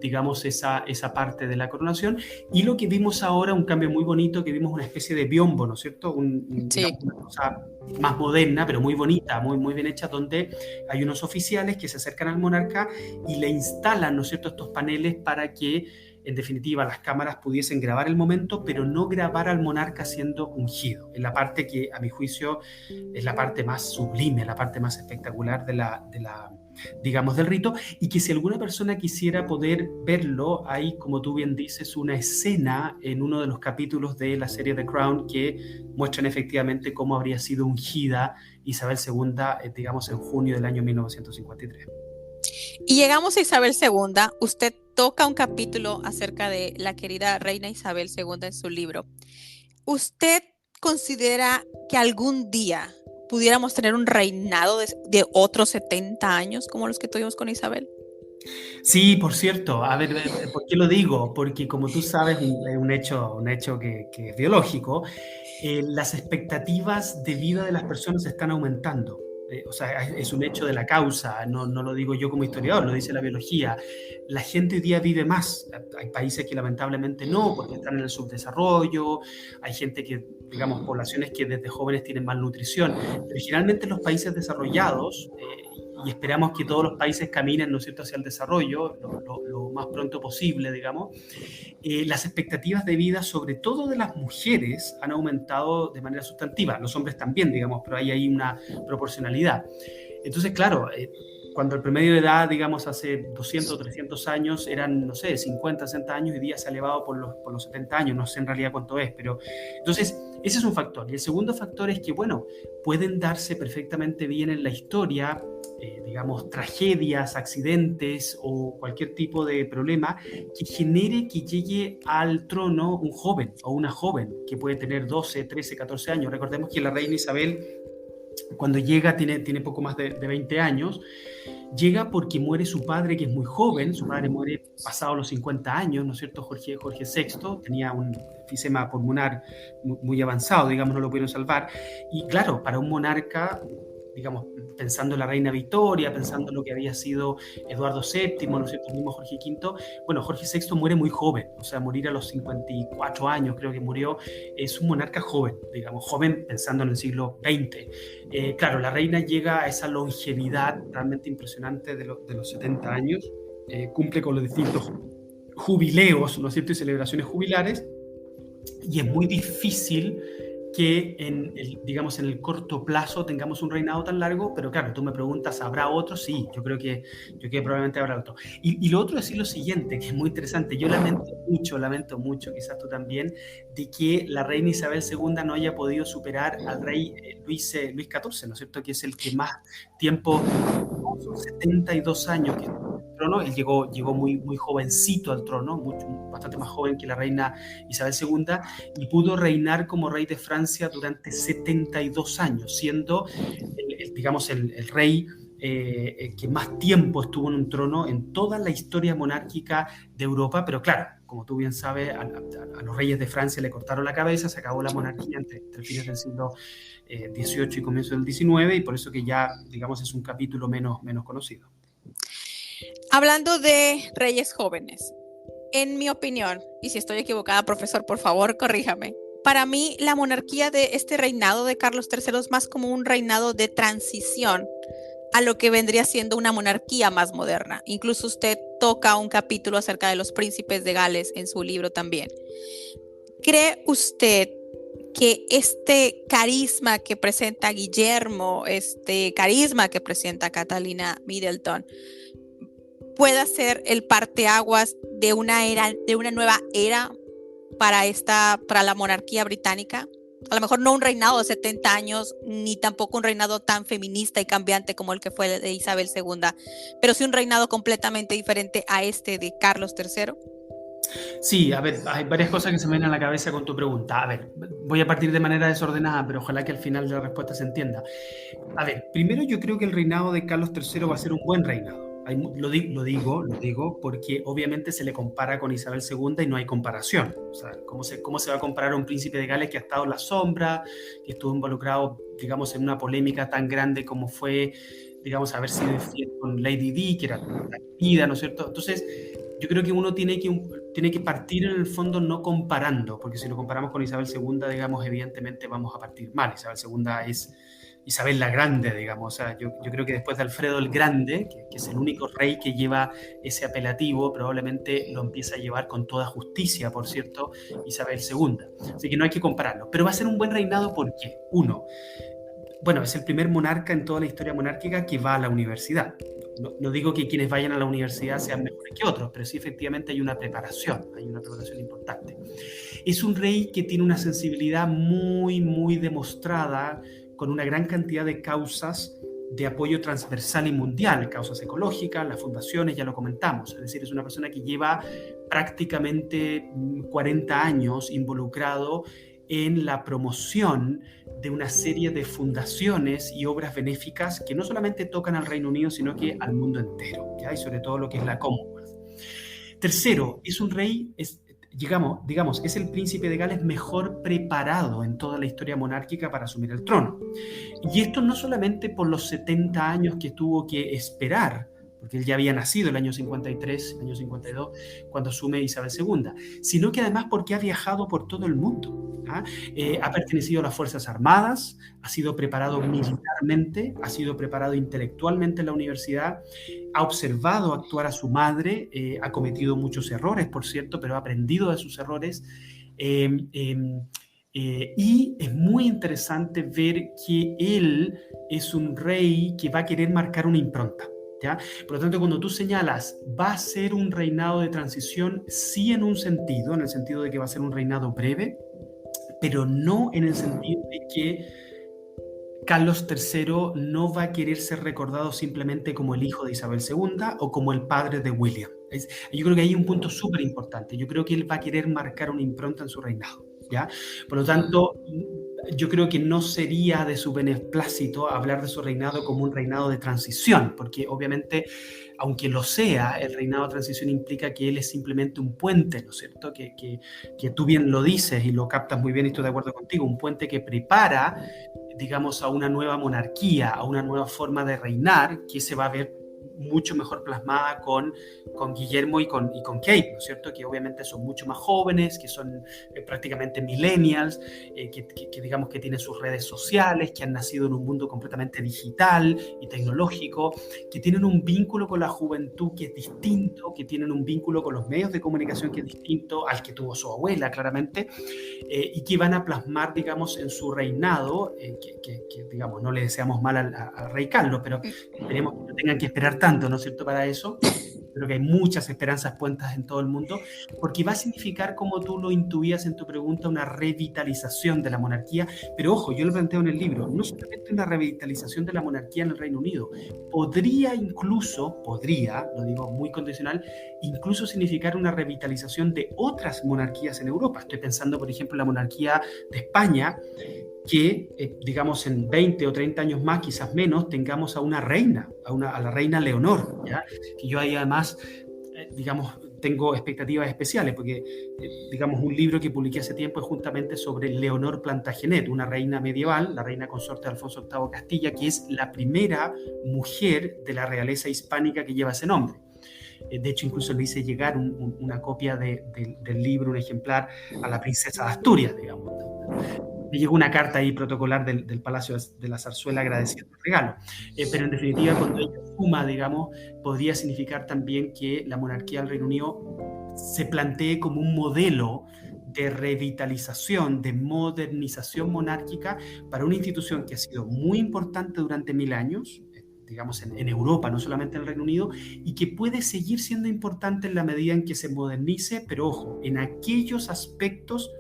digamos, esa parte de la coronación. Y lo que vimos ahora, un cambio muy bonito, que vimos una especie de biombo, ¿no es cierto? Sí. Digamos, una cosa más moderna, pero muy bonita, muy, muy bien hecha, donde hay unos oficiales que se acercan al monarca y le instalan, ¿no es cierto?, estos paneles para que, en definitiva, las cámaras pudiesen grabar el momento, pero no grabar al monarca siendo ungido. Es la parte que, a mi juicio, es la parte más sublime, la parte más espectacular digamos, del rito, y que si alguna persona quisiera poder verlo, hay, como tú bien dices, una escena en uno de los capítulos de la serie The Crown que muestran efectivamente cómo habría sido ungida Isabel II, digamos, en junio del año 1953. Y llegamos a Isabel II. Usted toca un capítulo acerca de la querida reina Isabel II en su libro. ¿Usted considera que algún día pudiéramos tener un reinado de otros 70 años como los que tuvimos con Isabel? Sí, por cierto. A ver, ¿por qué lo digo? Porque, como tú sabes, es un hecho que es biológico. Las expectativas de vida de las personas están aumentando. O sea, es un hecho de la causa, no lo digo yo como historiador, lo dice la biología. La gente hoy día vive más. Hay países que lamentablemente no, porque están en el subdesarrollo. Hay gente que, digamos, poblaciones que desde jóvenes tienen malnutrición. Pero generalmente en los países desarrollados, y esperamos que todos los países caminen, ¿no es cierto?, hacia el desarrollo lo más pronto posible, digamos, las expectativas de vida, sobre todo de las mujeres, han aumentado de manera sustantiva. Los hombres también, digamos, pero hay ahí una proporcionalidad. Entonces, claro, cuando el promedio de edad, digamos, hace 200 o 300 años eran, no sé, 50, 60 años, hoy día se ha elevado por los 70 años, no sé en realidad cuánto es, pero entonces ese es un factor. Y el segundo factor es que, bueno, pueden darse perfectamente bien en la historia, digamos, tragedias, accidentes o cualquier tipo de problema que genere que llegue al trono un joven o una joven que puede tener 12, 13, 14 años. Recordemos que la reina Isabel, cuando llega, tiene poco más de 20 años. Llega porque muere su padre, que es muy joven. Su padre muere pasado los 50 años, ¿no es cierto? Jorge VI tenía un enfisema pulmonar muy avanzado, digamos, no lo pudieron salvar. Y claro, para un monarca digamos, pensando en la reina Victoria, pensando en lo que había sido Eduardo VII, ¿no es cierto?, el mismo Jorge V. Bueno, Jorge VI muere muy joven, o sea, morir a los 54 años, creo que murió, es un monarca joven, digamos, joven pensando en el siglo XX. Claro, la reina llega a esa longevidad realmente impresionante de los 70 años, cumple con los distintos jubileos, ¿no es cierto?, y celebraciones jubilares, y es muy difícil que digamos, en el corto plazo tengamos un reinado tan largo, pero claro, tú me preguntas, ¿habrá otro? Sí, yo creo que probablemente habrá otro. Y lo otro es decir lo siguiente, que es muy interesante, yo lamento mucho, quizás tú también, de que la reina Isabel II no haya podido superar al rey Luis XIV, ¿no es cierto?, que es el que más tiempo, son 72 años que trono. Él llegó muy, muy jovencito al trono, bastante más joven que la reina Isabel II, y pudo reinar como rey de Francia durante 72 años, siendo, digamos, el rey que más tiempo estuvo en un trono en toda la historia monárquica de Europa. Pero claro, como tú bien sabes, a los reyes de Francia le cortaron la cabeza, se acabó la monarquía entre fines del siglo XVIII y comienzo del XIX, y por eso que ya, digamos, es un capítulo menos conocido. Hablando de reyes jóvenes, en mi opinión, y si estoy equivocada, profesor, por favor, corríjame. Para mí, la monarquía de este reinado de Carlos III es más como un reinado de transición a lo que vendría siendo una monarquía más moderna. Incluso usted toca un capítulo acerca de los príncipes de Gales en su libro también. ¿Cree usted que este carisma que presenta Guillermo, este carisma que presenta Catalina Middleton, pueda ser el parteaguas de una nueva era para la monarquía británica? A lo mejor no un reinado de 70 años, ni tampoco un reinado tan feminista y cambiante como el que fue el de Isabel II, pero sí un reinado completamente diferente a este de Carlos III. Sí, a ver, hay varias cosas que se me vienen a la cabeza con tu pregunta. A ver, voy a partir de manera desordenada, pero ojalá que al final de la respuesta se entienda. A ver, primero yo creo que el reinado de Carlos III va a ser un buen reinado. Lo digo porque obviamente se le compara con Isabel II y no hay comparación. O sea, ¿cómo se va a comparar a un príncipe de Gales que ha estado en la sombra, que estuvo involucrado, digamos, en una polémica tan grande como fue, digamos, haber sido infiel con Lady Di, que era tan querida, ¿no es cierto? Entonces, yo creo que uno tiene que partir en el fondo no comparando, porque si lo comparamos con Isabel II, digamos, evidentemente vamos a partir mal. Isabel II es Isabel la Grande, digamos. O sea, yo creo que después de Alfredo el Grande, que es el único rey que lleva ese apelativo, probablemente lo empieza a llevar con toda justicia, por cierto, Isabel II. Así que no hay que compararlo. Pero va a ser un buen reinado, ¿por qué? Uno, bueno, es el primer monarca en toda la historia monárquica que va a la universidad. No digo que quienes vayan a la universidad sean mejores que otros, pero sí efectivamente hay una preparación importante. Es un rey que tiene una sensibilidad muy, muy demostrada, con una gran cantidad de causas de apoyo transversal y mundial, causas ecológicas, las fundaciones, ya lo comentamos. Es decir, es una persona que lleva prácticamente 40 años involucrado en la promoción de una serie de fundaciones y obras benéficas que no solamente tocan al Reino Unido, sino que al mundo entero, ¿ya? Y sobre todo lo que es la Commonwealth. Tercero, es un rey, digamos, es el príncipe de Gales mejor preparado en toda la historia monárquica para asumir el trono. Y esto no solamente por los 70 años que tuvo que esperar, porque él ya había nacido el año 53, el año 52, cuando asume Isabel II, sino que además porque ha viajado por todo el mundo. Ha pertenecido a las Fuerzas Armadas, ha sido preparado militarmente, ha sido preparado intelectualmente en la universidad, ha observado actuar a su madre, ha cometido muchos errores, por cierto, pero ha aprendido de sus errores. Y es muy interesante ver que él es un rey que va a querer marcar una impronta, ¿ya? Por lo tanto, cuando tú señalas, va a ser un reinado de transición, sí, en el sentido de que va a ser un reinado breve, pero no en el sentido de que Carlos III no va a querer ser recordado simplemente como el hijo de Isabel II o como el padre de William. Yo creo que hay un punto súper importante. Yo creo que él va a querer marcar una impronta en su reinado, ¿ya? Por lo tanto, yo creo que no sería de su beneplácito hablar de su reinado como un reinado de transición, porque obviamente, aunque lo sea, el reinado de transición implica que él es simplemente un puente, ¿no es cierto? Que tú bien lo dices y lo captas muy bien y estoy de acuerdo contigo, un puente que prepara, digamos, a una nueva monarquía, a una nueva forma de reinar que se va a ver mucho mejor plasmada con Guillermo y con Kate, ¿no es cierto? Que obviamente son mucho más jóvenes, que son prácticamente millennials, que digamos que tienen sus redes sociales, que han nacido en un mundo completamente digital y tecnológico, que tienen un vínculo con la juventud que es distinto, que tienen un vínculo con los medios de comunicación que es distinto al que tuvo su abuela, claramente, y que van a plasmar, digamos, en su reinado, que digamos, no le deseamos mal al rey Carlos, pero esperemos que no tengan que esperar tanto, ¿no es cierto?, para eso. Creo que hay muchas esperanzas puestas en todo el mundo, porque va a significar, como tú lo intuías en tu pregunta, una revitalización de la monarquía. Pero ojo, yo lo planteo en el libro, no solamente una revitalización de la monarquía en el Reino Unido, podría, lo digo muy condicional, incluso significar una revitalización de otras monarquías en Europa. Estoy pensando, por ejemplo, en la monarquía de España, que, digamos, en 20 o 30 años más, quizás menos, tengamos a una reina, a la reina Leonor, ¿ya? Que yo ahí además, digamos, tengo expectativas especiales, porque, digamos, un libro que publiqué hace tiempo es justamente sobre Leonor Plantagenet, una reina medieval, la reina consorte de Alfonso VIII Castilla, que es la primera mujer de la realeza hispánica que lleva ese nombre. De hecho, incluso le hice llegar una copia del libro, un ejemplar, a la princesa de Asturias, digamos. Me llegó una carta ahí protocolar del Palacio de la Zarzuela agradeciendo el regalo. Pero en definitiva, cuando ella suma, digamos, podría significar también que la monarquía del Reino Unido se plantee como un modelo de revitalización, de modernización monárquica para una institución que ha sido muy importante durante 1000 años, digamos, en Europa, no solamente en el Reino Unido, y que puede seguir siendo importante en la medida en que se modernice, pero ojo, en aquellos aspectos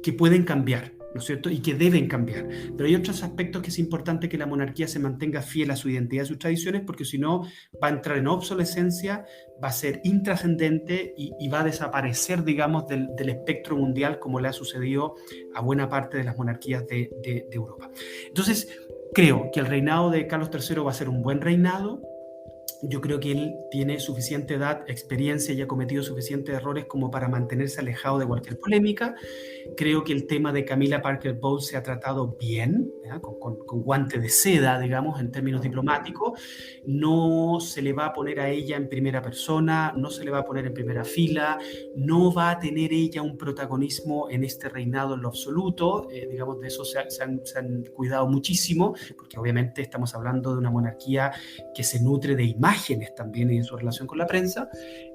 que pueden cambiar, ¿no es cierto? Y que deben cambiar. Pero hay otros aspectos que es importante que la monarquía se mantenga fiel a su identidad y a sus tradiciones, porque si no va a entrar en obsolescencia, va a ser intrascendente y va a desaparecer, digamos, del espectro mundial, como le ha sucedido a buena parte de las monarquías de Europa. Entonces, creo que el reinado de Carlos III va a ser un buen reinado. Yo creo que él tiene suficiente edad, experiencia y ha cometido suficientes errores como para mantenerse alejado de cualquier polémica. Creo que el tema de Camilla Parker Bowles se ha tratado bien, con guante de seda, digamos, en términos diplomáticos. No se le va a poner a ella en primera persona, no se le va a poner en primera fila, no va a tener ella un protagonismo en este reinado en lo absoluto. Digamos, de eso se han cuidado muchísimo, porque obviamente estamos hablando de una monarquía que se nutre de imágenes también y en su relación con la prensa.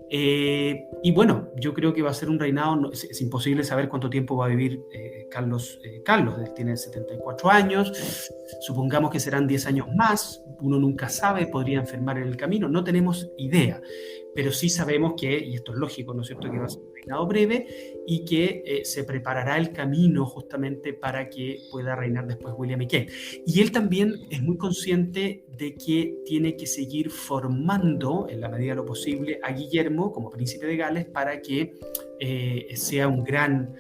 Y bueno, yo creo que va a ser un reinado, es imposible saber cuánto tiempo va a vivir Carlos. Él tiene 74 años, supongamos que serán 10 años más, uno nunca sabe, podría enfermar en el camino, no tenemos idea, pero sí sabemos que, y esto es lógico, ¿no es cierto?, que va a ser un reinado breve y que se preparará el camino justamente para que pueda reinar después William y Kate. Y él también es muy consciente de que tiene que seguir formando, en la medida de lo posible, a Guillermo como príncipe de Gales para que sea un gran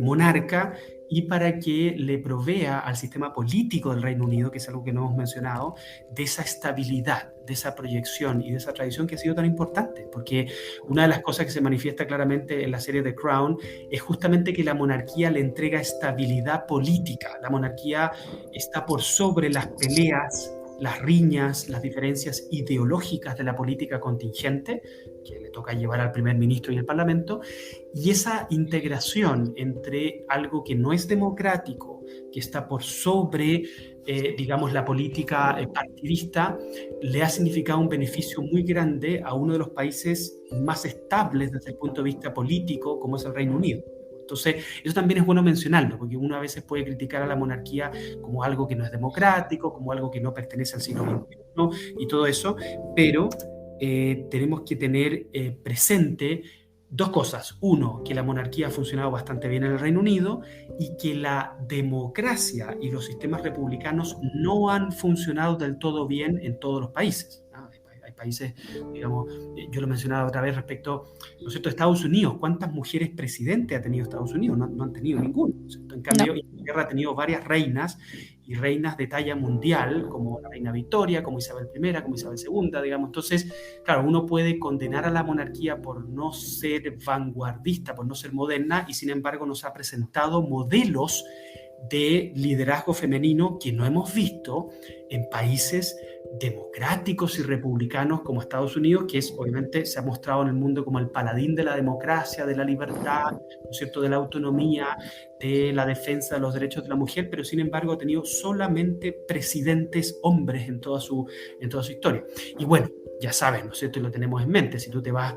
monarca y para que le provea al sistema político del Reino Unido, que es algo que no hemos mencionado, de esa estabilidad, de esa proyección y de esa tradición que ha sido tan importante, porque una de las cosas que se manifiesta claramente en la serie The Crown es justamente que la monarquía le entrega estabilidad política. La monarquía está por sobre las peleas, las riñas, las diferencias ideológicas de la política contingente, que le toca llevar al primer ministro y al parlamento, y esa integración entre algo que no es democrático, que está por sobre, digamos, la política partidista, le ha significado un beneficio muy grande a uno de los países más estables desde el punto de vista político, como es el Reino Unido. Entonces, eso también es bueno mencionarlo, porque uno a veces puede criticar a la monarquía como algo que no es democrático, como algo que no pertenece al siglo XXI y todo eso, pero tenemos que tener presente dos cosas. Uno, que la monarquía ha funcionado bastante bien en el Reino Unido y que la democracia y los sistemas republicanos no han funcionado del todo bien en todos los países. Hay países, digamos, yo lo mencionaba otra vez respecto, ¿no es cierto?, Estados Unidos. ¿Cuántas mujeres presidentes ha tenido Estados Unidos? No han tenido ninguno, ¿no es cierto? En cambio, Inglaterra ha tenido varias reinas y reinas de talla mundial, como la reina Victoria, como Isabel I, como Isabel II, digamos. Entonces, claro, uno puede condenar a la monarquía por no ser vanguardista, por no ser moderna, y sin embargo nos ha presentado modelos de liderazgo femenino que no hemos visto en países democráticos y republicanos como Estados Unidos, que es, obviamente se ha mostrado en el mundo como el paladín de la democracia, de la libertad, ¿no es cierto?, de la autonomía, de la defensa de los derechos de la mujer, pero sin embargo ha tenido solamente presidentes hombres en toda su historia. Y bueno, ya sabes, ¿no es cierto?, y lo tenemos en mente, si tú te vas,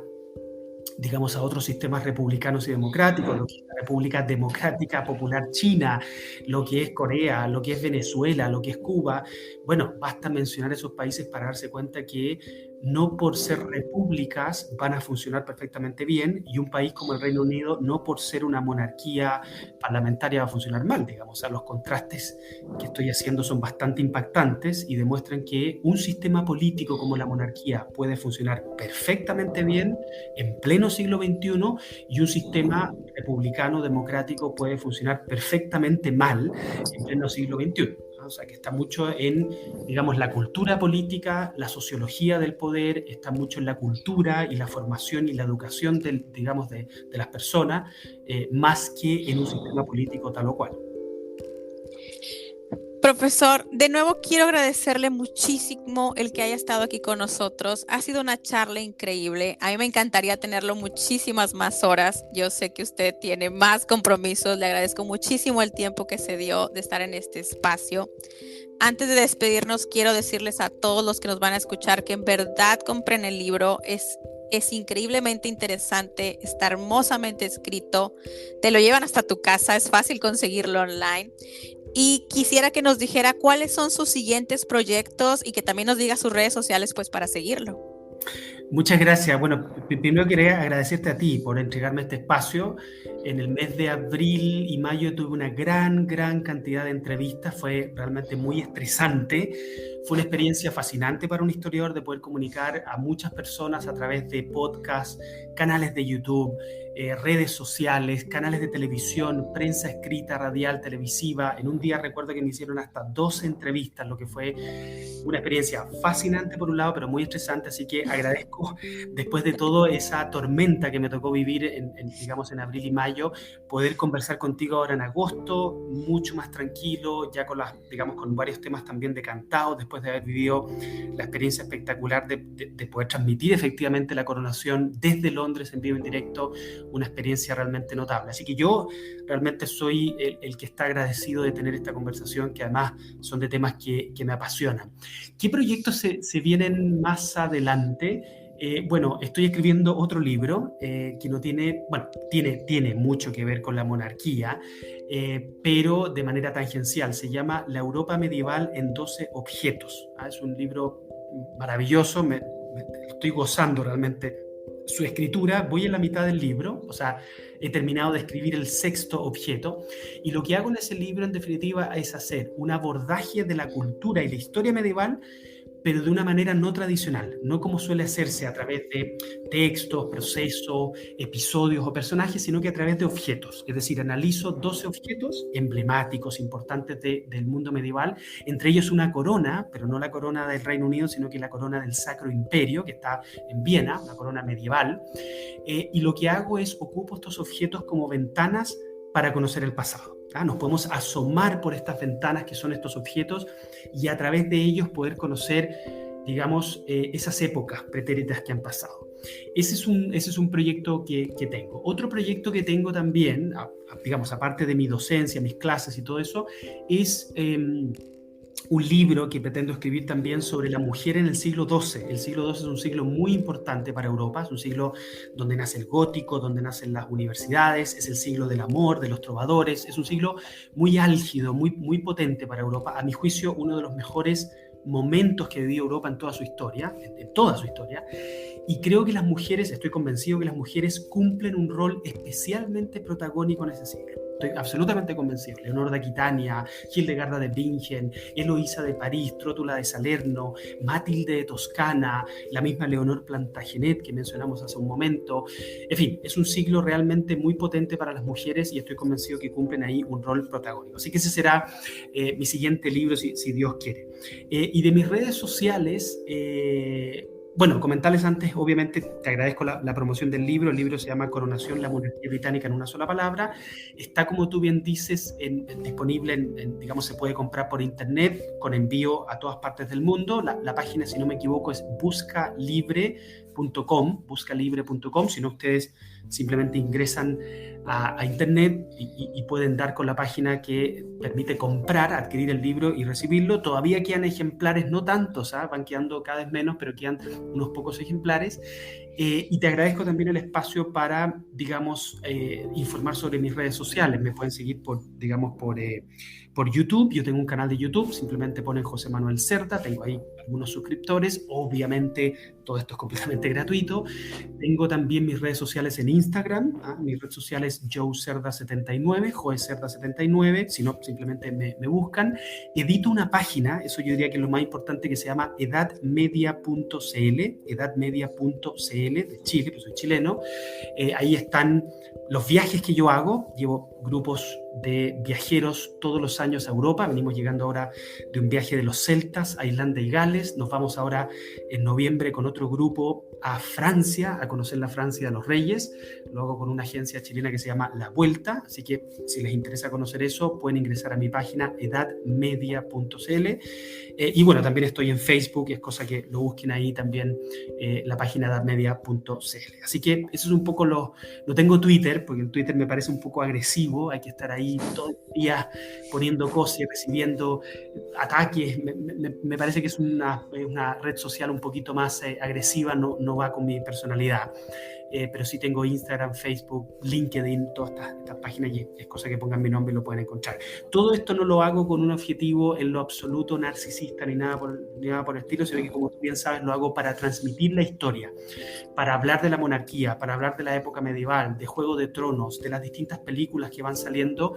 digamos, a otros sistemas republicanos y democráticos, lo que es la República Democrática Popular China, lo que es Corea, lo que es Venezuela, lo que es Cuba, bueno, basta mencionar esos países para darse cuenta que no por ser repúblicas van a funcionar perfectamente bien, y un país como el Reino Unido no por ser una monarquía parlamentaria va a funcionar mal, digamos. O sea, los contrastes que estoy haciendo son bastante impactantes y demuestran que un sistema político como la monarquía puede funcionar perfectamente bien en pleno siglo XXI, y un sistema republicano democrático puede funcionar perfectamente mal en pleno siglo XXI. O sea, que está mucho en, digamos, la cultura política, la sociología del poder, está mucho en la cultura y la formación y la educación digamos, de las personas, más que en un sistema político tal o cual. Profesor, de nuevo quiero agradecerle muchísimo el que haya estado aquí con nosotros. Ha sido una charla increíble. A mí me encantaría tenerlo muchísimas más horas. Yo sé que usted tiene más compromisos. Le agradezco muchísimo el tiempo que se dio de estar en este espacio. Antes de despedirnos, quiero decirles a todos los que nos van a escuchar que en verdad compren el libro. Es increíblemente interesante, está hermosamente escrito. Te lo llevan hasta tu casa, es fácil conseguirlo online. Y quisiera que nos dijera cuáles son sus siguientes proyectos y que también nos diga sus redes sociales, pues, para seguirlo. Muchas gracias. Bueno, primero quería agradecerte a ti por entregarme este espacio. En el mes de abril y mayo tuve una gran cantidad de entrevistas. Fue realmente muy estresante. Fue una experiencia fascinante para un historiador de poder comunicar a muchas personas a través de podcasts, canales de YouTube, redes sociales, canales de televisión, prensa escrita, radial, televisiva. En un día recuerdo que me hicieron hasta 12 entrevistas, lo que fue una experiencia fascinante por un lado, pero muy estresante, así que agradezco, después de todo esa tormenta que me tocó vivir digamos, en abril y mayo, poder conversar contigo ahora en agosto, mucho más tranquilo, ya digamos, con varios temas también decantados, después de haber vivido la experiencia espectacular de poder transmitir efectivamente la coronación desde Londres en vivo, en directo, una experiencia realmente notable. Así que yo realmente soy el que está agradecido de tener esta conversación, que además son de temas que me apasionan. ¿Qué proyectos se vienen más adelante? Bueno, estoy escribiendo otro libro que no tiene, bueno, tiene mucho que ver con la monarquía, pero de manera tangencial. Se llama La Europa medieval en 12 objetos. Es un libro maravilloso, me estoy gozando realmente su escritura. Voy en la mitad del libro, o sea, he terminado de escribir el 6º objeto, y lo que hago en ese libro en definitiva es hacer un abordaje de la cultura y la historia medieval, pero de una manera no tradicional, no como suele hacerse a través de textos, procesos, episodios o personajes, sino que a través de objetos. Es decir, analizo 12 objetos emblemáticos, importantes del mundo medieval, entre ellos una corona, pero no la corona del Reino Unido, sino que la corona del Sacro Imperio, que está en Viena, una corona medieval. Y lo que hago es ocupo estos objetos como ventanas para conocer el pasado. Nos podemos asomar por estas ventanas que son estos objetos, y a través de ellos poder conocer, digamos, esas épocas pretéritas que han pasado. Ese es un proyecto que tengo. Otro proyecto que tengo también, digamos, aparte de mi docencia, mis clases y todo eso, es un libro que pretendo escribir también sobre la mujer en el siglo XII. El siglo XII es un siglo muy importante para Europa, es un siglo donde nace el gótico, donde nacen las universidades, es el siglo del amor, de los trovadores, es un siglo muy álgido, muy potente para Europa. A mi juicio, uno de los mejores momentos que vivió Europa en toda su historia, y creo que las mujeres, estoy convencido que las mujeres cumplen un rol especialmente protagónico en ese siglo. Estoy absolutamente convencido. Leonor de Aquitania, Hildegarda de Bingen, Eloísa de París, Trótula de Salerno, Matilde de Toscana, la misma Leonor Plantagenet que mencionamos hace un momento. En fin, es un siglo realmente muy potente para las mujeres, y estoy convencido que cumplen ahí un rol protagónico. Así que ese será mi siguiente libro, si Dios quiere. Y de mis redes sociales, bueno, comentarles antes, obviamente te agradezco la promoción del libro. El libro se llama Coronación, la monarquía británica en una sola palabra. Está, como tú bien dices, disponible, digamos, se puede comprar por internet con envío a todas partes del mundo. La página, si no me equivoco, es buscalibre.com. Si no, ustedes simplemente ingresan a internet y pueden dar con la página que permite comprar, adquirir el libro y recibirlo. Todavía quedan ejemplares, no tantos, van quedando cada vez menos, pero quedan unos pocos ejemplares. Y te agradezco también el espacio para, digamos, informar sobre mis redes sociales. Me pueden seguir por YouTube. Yo tengo un canal de YouTube, simplemente ponen José Manuel Cerda, tengo ahí algunos suscriptores, obviamente todo esto es completamente gratuito. Tengo también mis redes sociales en Instagram, mi red social es joecerda79, joecerda79, si no, simplemente me buscan. Edito una página, eso yo diría que es lo más importante, que se llama edadmedia.cl, de Chile, pues soy chileno. Ahí están los viajes que yo hago. Llevo grupos de viajeros todos los años a Europa. Venimos llegando ahora de un viaje de los celtas a Irlanda y Gales. Nos vamos ahora en noviembre con otro grupo a Francia, a conocer la Francia de los Reyes. Lo hago con una agencia chilena que se llama La Vuelta. Así que si les interesa conocer eso, pueden ingresar a mi página edadmedia.cl. Y bueno, también estoy en Facebook, es cosa que lo busquen ahí también, la página edadmedia.cl. Así que eso es un poco no tengo Twitter, porque el Twitter me parece un poco agresivo, hay que estar ahí todo el día poniendo cosas y recibiendo ataques. Me parece que es una red social un poquito más agresiva, no va con mi personalidad. Pero sí tengo Instagram, Facebook, LinkedIn, todas estas páginas, y es cosa que pongan mi nombre y lo pueden encontrar. Todo esto no lo hago con un objetivo en lo absoluto narcisista ni nada por el estilo, sino que, como tú bien sabes, lo hago para transmitir la historia, para hablar de la monarquía, para hablar de la época medieval, de Juego de Tronos, de las distintas películas que van saliendo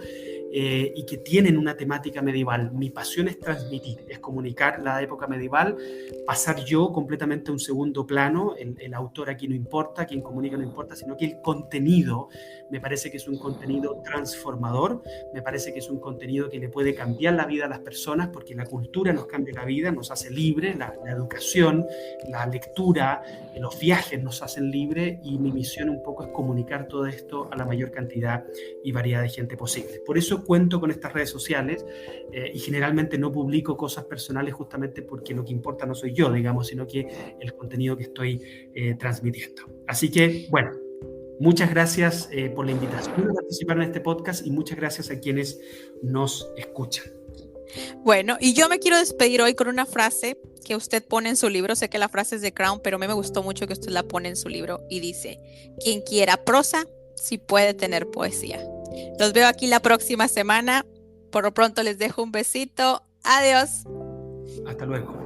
y que tienen una temática medieval. Mi pasión es transmitir, es comunicar la época medieval, pasar yo completamente a un segundo plano. El autor aquí no importa, quien comunica no importa, sino que el contenido me parece que es un contenido transformador, me parece que es un contenido que le puede cambiar la vida a las personas, porque la cultura nos cambia la vida, nos hace libre, la educación, la lectura, los viajes nos hacen libre, y mi misión un poco es comunicar todo esto a la mayor cantidad y variedad de gente posible. Por eso cuento con estas redes sociales, y generalmente no publico cosas personales, justamente porque lo que importa no soy yo, digamos, sino que el contenido que estoy transmitiendo. Así que, bueno, muchas gracias por la invitación a participar en este podcast, y muchas gracias a quienes nos escuchan. Bueno, y yo me quiero despedir hoy con una frase que usted pone en su libro. Sé que la frase es de Crown, pero a mí me gustó mucho que usted la pone en su libro, y dice: quien quiera prosa, sí puede tener poesía. Los veo aquí la próxima semana. Por lo pronto les dejo un besito. Adiós. Hasta luego.